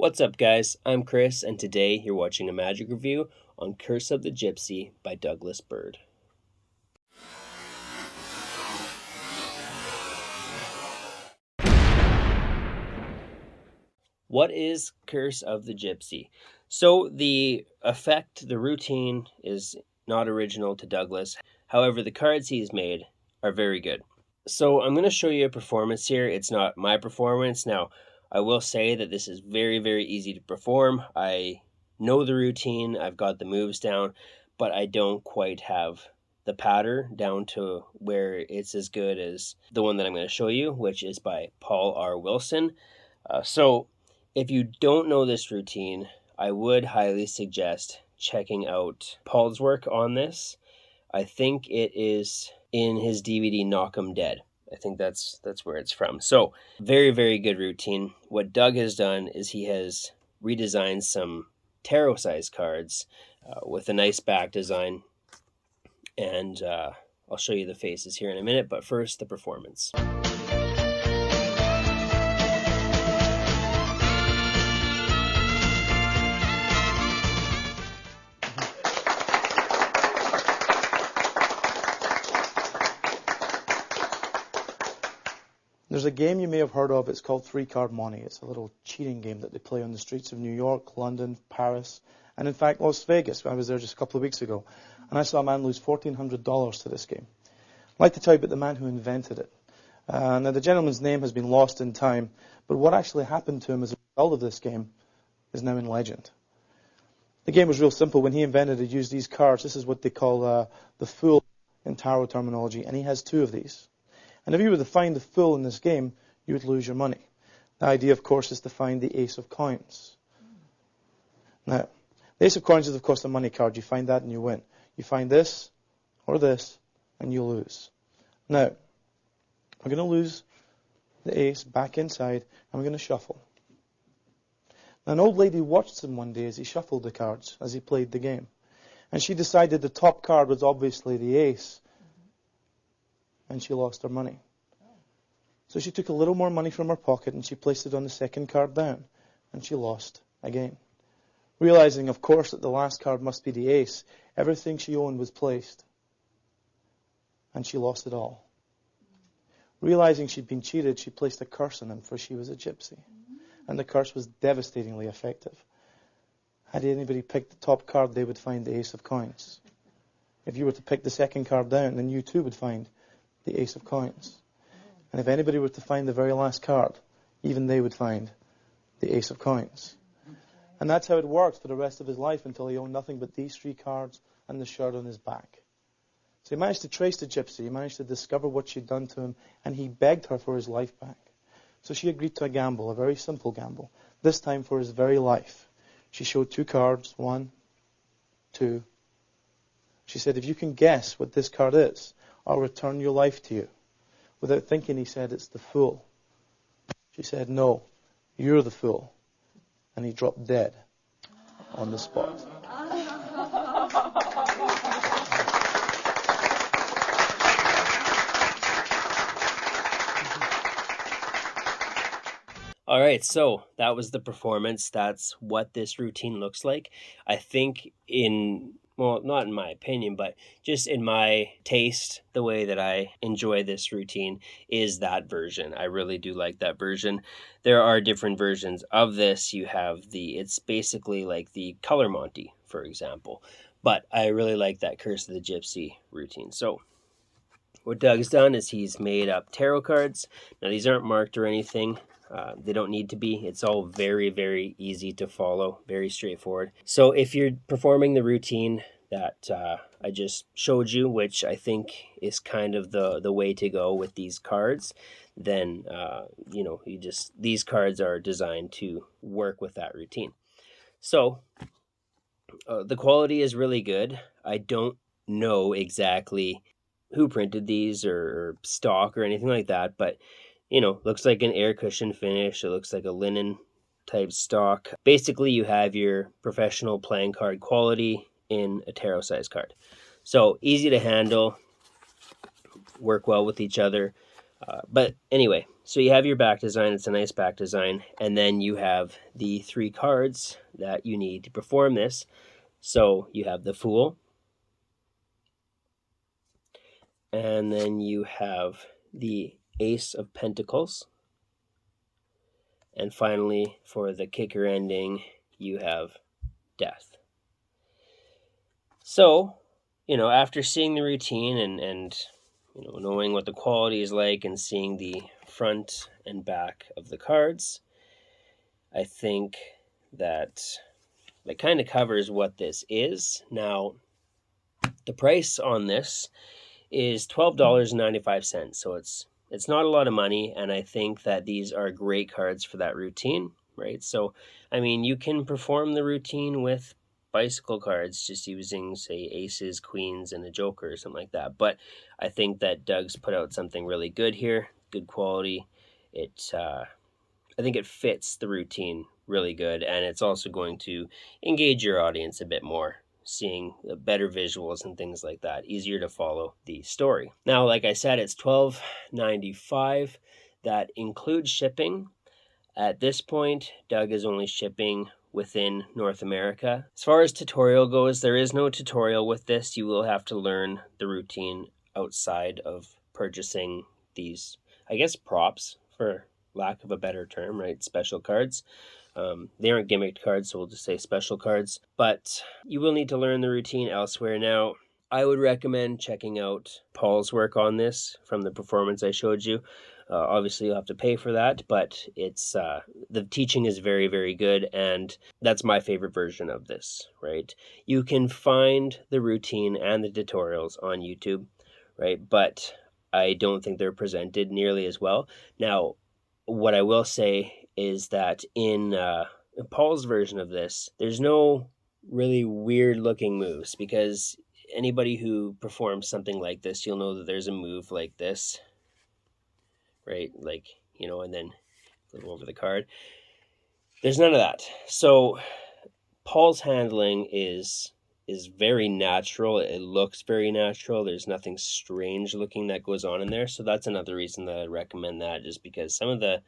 What's up, guys? I'm Chris, and today you're watching a magic review on Curse of the Gypsy by Douglas Byrd. What is Curse of the Gypsy? So the effect, the routine is not original to Douglas. However, the cards he's made are very good. So I'm going to show you a performance here. It's not my performance. Now, I will say that this is very, very easy to perform. I know the routine. I've got the moves down, but I don't quite have the pattern down to where it's as good as the one that I'm going to show you, which is by Paul R. Wilson. So if you don't know this routine, I would highly suggest checking out Paul's work on this. I think it is in his DVD Knock 'em Dead. I think that's where it's from. So very, very good routine. What Doug has done is he has redesigned some tarot size cards with a nice back design. And I'll show you the faces here in a minute. But first, the performance. There's a game you may have heard of. It's called Three Card Monte. It's a little cheating game that they play on the streets of New York, London, Paris, and in fact Las Vegas. I was there just a couple of weeks ago, and I saw a man lose $1,400 to this game. I'd like to tell you about the man who invented it. Now, the gentleman's name has been lost in time, but what actually happened to him as a result of this game is now in legend. The game was real simple. When he invented it, he used these cards. This is what they call the Fool in tarot terminology, and he has two of these. And if you were to find the Fool in this game, you would lose your money. The idea, of course, is to find the Ace of Coins. Now, the Ace of Coins is, of course, the money card. You find that and you win. You find this or this, and you lose. Now, we're going to lose the Ace back inside, and we're going to shuffle. Now, an old lady watched him one day as he shuffled the cards, as he played the game. And she decided the top card was obviously the Ace, and she lost her money. So she took a little more money from her pocket and she placed it on the second card down, and she lost again. Realizing, of course, that the last card must be the Ace, everything she owned was placed, and she lost it all. Realizing she'd been cheated, she placed a curse on him, for she was a gypsy, and the curse was devastatingly effective. Had anybody picked the top card, they would find the Ace of Coins. If you were to pick the second card down, then you too would find the Ace of Coins. And if anybody were to find the very last card, even they would find the Ace of Coins. And that's how it worked for the rest of his life until he owned nothing but these three cards and the shirt on his back. So he managed to trace the gypsy, he managed to discover what she'd done to him, and he begged her for his life back. So she agreed to a gamble, a very simple gamble, this time for his very life. She showed two cards, 1, 2. She said, if you can guess what this card is, I'll return your life to you. Without thinking, he said, it's the Fool. She said, no, you're the Fool. And he dropped dead on the spot. All right, so that was the performance. That's what this routine looks like. I think well, not in my opinion, but just in my taste, the way that I enjoy this routine is that version. I really do like that version. There are different versions of this. You have it's basically like the Color Monte, for example. But I really like that Curse of the Gypsy routine. So what Doug's done is he's made up tarot cards. Now, these aren't marked or anything. They don't need to be. It's all very, very easy to follow, very straightforward. So if you're performing the routine that I just showed you, which I think is kind of the way to go with these cards, then these cards are designed to work with that routine. So the quality is really good. I don't know exactly who printed these or stock or anything like that, but looks like an air cushion finish. It looks like a linen type stock. Basically, you have your professional playing card quality in a tarot size card. So easy to handle, work well with each other. But anyway, so you have your back design. It's a nice back design. And then you have the 3 cards that you need to perform this. So you have the Fool, and then you have the Ace of Pentacles, and finally, for the kicker ending, you have Death. So, after seeing the routine and knowing what the quality is like and seeing the front and back of the cards, I think that kind of covers what this is. Now, the price on this is $12.95. So it's not a lot of money, and I think that these are great cards for that routine, right? So, I mean, you can perform the routine with bicycle cards just using, say, aces, queens, and a joker or something like that. But I think that Doug's put out something really good here, good quality. I think it fits the routine really good, and it's also going to engage your audience a bit more, seeing better visuals and things like that, easier to follow the story. Now, like I said, it's $12.95. That includes shipping. At this point, Doug is only shipping within North America. As far as tutorial goes, there is no tutorial with this. You will have to learn the routine outside of purchasing these, I guess, props, for lack of a better term, right? Special cards. They aren't gimmicked cards, so we'll just say special cards. But you will need to learn the routine elsewhere. Now, I would recommend checking out Paul's work on this from the performance I showed you. Obviously, you'll have to pay for that, but it's the teaching is very, very good, and that's my favorite version of this, right? You can find the routine and the tutorials on YouTube, right? But I don't think they're presented nearly as well. Now, what I will say is that in Paul's version of this, there's no really weird looking moves, because anybody who performs something like this, you'll know that there's a move like this, right? And then go over the card. There's none of that. So Paul's handling is very natural. It looks very natural. There's nothing strange looking that goes on in there. So that's another reason that I recommend that, just because some of the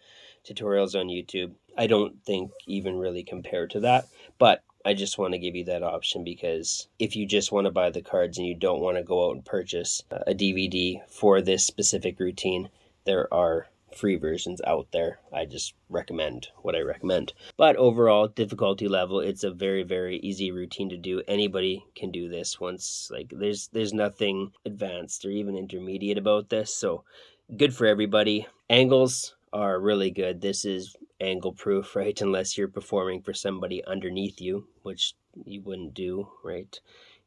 tutorials on YouTube, I don't think even really compare to that. But I just want to give you that option, because if you just want to buy the cards and you don't want to go out and purchase a DVD for this specific routine, there are free versions out there. I just recommend what I recommend. But overall, difficulty level, it's a very, very easy routine to do. Anybody can do this once. There's nothing advanced or even intermediate about this. So good for everybody. Angles are really good. This is angle proof, right? Unless you're performing for somebody underneath you, which you wouldn't do, right?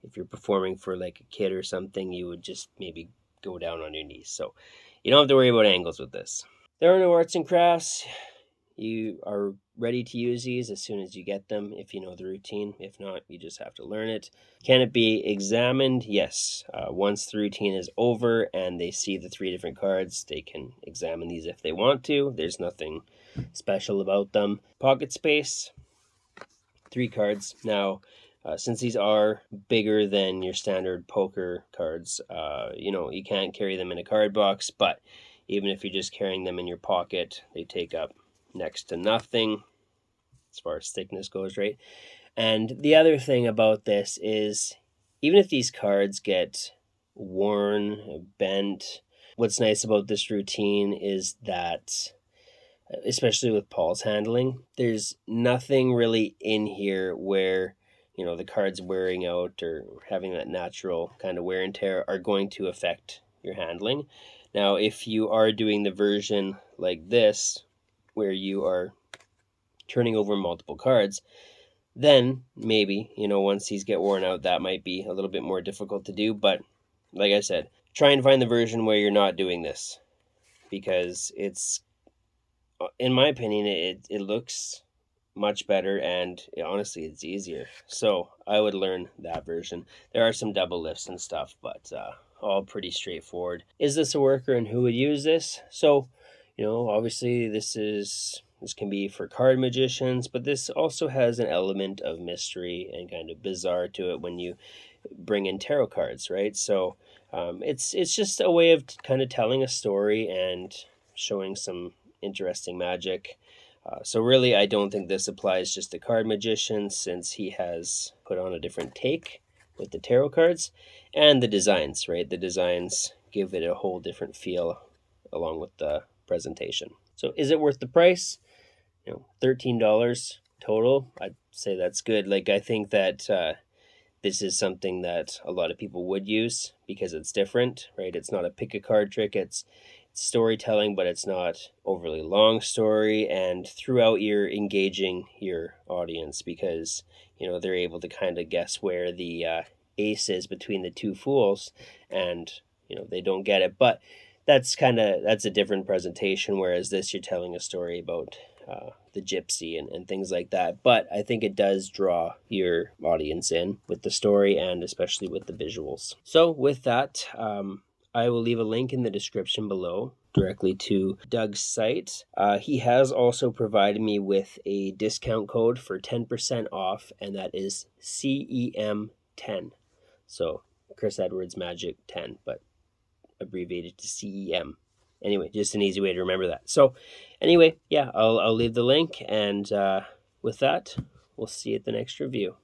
If you're performing for like a kid or something, you would just maybe go down on your knees. So you don't have to worry about angles with this. There are no arts and crafts. You are ready to use these as soon as you get them, if you know the routine. If not, you just have to learn it. Can it be examined? Yes. Once the routine is over and they see the 3 different cards, they can examine these if they want to. There's nothing special about them. Pocket space, 3 cards. Now, since these are bigger than your standard poker cards, you can't carry them in a card box, but even if you're just carrying them in your pocket, they take up next to nothing as far as thickness goes, right? And the other thing about this is, even if these cards get worn, bent, what's nice about this routine is that, especially with Paul's handling, there's nothing really in here where the cards wearing out or having that natural kind of wear and tear are going to affect your handling. Now, if you are doing the version like this, where you are turning over multiple cards, then maybe, once these get worn out, that might be a little bit more difficult to do. But like I said, try and find the version where you're not doing this, because it's, in my opinion, it looks much better, and honestly, it's easier. So I would learn that version. There are some double lifts and stuff, but all pretty straightforward. Is this a worker, and who would use this? So, obviously this can be for card magicians, but this also has an element of mystery and kind of bizarre to it when you bring in tarot cards, right? So It's just a way of kind of telling a story and showing some interesting magic. So really, I don't think this applies just to card magicians, since he has put on a different take with the tarot cards and the designs. Right, the designs give it a whole different feel along with the presentation. So, is it worth the price? $13 total. I'd say that's good. Like, I think that this is something that a lot of people would use because it's different, right? It's not a pick a card trick. It's storytelling, but it's not overly long story. And throughout, you're engaging your audience because they're able to kind of guess where the ace is between the two fools, and they don't get it. But that's a different presentation. Whereas this, you're telling a story about the Gypsy and things like that. But I think it does draw your audience in with the story and especially with the visuals. So with that, I will leave a link in the description below directly to Doug's site. He has also provided me with a discount code for 10% off, and that is CEM10. So Chris Edwards Magic 10, but abbreviated to CEM. Anyway, just an easy way to remember that. So anyway, yeah, I'll leave the link, and with that, we'll see you at the next review.